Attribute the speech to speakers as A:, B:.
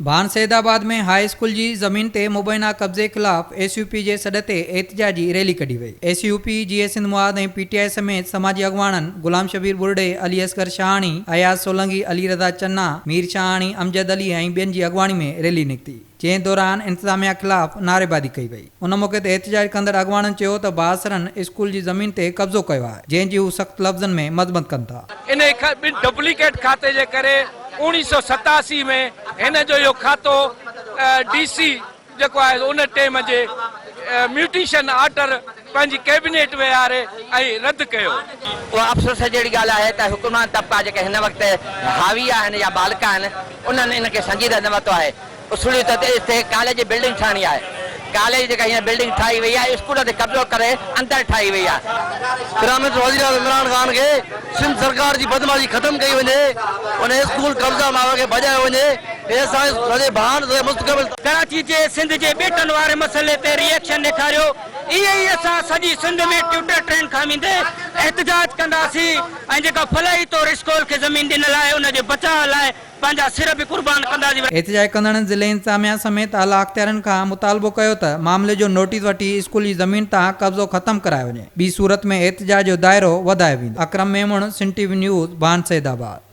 A: भान सैदाबाद में high school जी ज़मीन ते मुबैना कब्ज़े खिलाफ़ एसयूपी जे सॾ ते एहतिजाजी रैली कढी वई। एसयूपी जीए सिंध मुआद ऐं पीटीआई समेत समाजी अॻवाननि गुलाम शबीर बुरडे, अली असगर शाहाणी, अयाज सोलंकी, अली रज़ा चन्ना, मीर शाहाणी, अमजद अली ऐं ॿियनि जी अॻवानी में रैली निकिती, जंहिं दौरान इंतज़ामिया खिलाफ़ नारेबाज़ी कई वई। उन मौक़े ते एहतिजाज कंदड़ अॻवाननि चयो त बासरनि स्कूल जी ज़मीन ते कब्ज़ो कयो आहे, जंहिंजी हू सख़्त लफ़्ज़नि में मज़म्मत कनि था।
B: इन डुप्लीकेट खाते जे करे 1987 में हिन जो इहो खातो डीसी जेको आहे उन टेम जे म्यूटेशन ऑर्डर पंहिंजी कैबिनेट विहारे ऐं रद्द कयो।
C: उहा अफ़सोस जहिड़ी ॻाल्हि आहे त हुकुमरान तबका जेके हिन वक़्तु हावी आहिनि या बालिका आहिनि उन्हनि इनखे संजीदे न वरितो आहे। उसूली तौर ते हिते कॉलेज जी बिल्डिंग ठाहिणी आहे, कॉलेज जेका हीअं बिल्डिंग ठाही वई आहे स्कूल ते कब्ज़ो करे अंदरि ठाही वई आहे।
D: ग्रामीण वज़ीर आज़म इमरान ख़ान खे सिंध सरकार जी बदमाशी ख़त्म कई वञे, उन स्कूल कब्ज़ा मां खे भॼायो वञे।
E: कराची जे सिंध जे बेटनि वारे मसइले ते रिएक्शन ॾेखारियो। इहे ई असां सॼी सिंध में ट्यूटर ट्रेन खामींदे एहतिजाज कंदासीं ऐं जेका फलाही तौर स्कूल खे ज़मीन ॾिनल आहे उन जे बचाव लाइ पंहिंजा सिर बि कुर्बान कंदासीं।
A: एहतिजाज कंदड़नि ज़िले इंतज़ामिया समेत आला अख़्तियारनि खां मुतालबो कयो त मामले जो नोटिस वठी स्कूल जी ज़मीन तां कब्ज़ो ख़त्म करायो वञे। ॿी सूरत में एहतिजाज जो दाइरो वधायो वेंदो। अकरम मेमण, सिंध टीवी न्यूज़, भान सैदाबाद।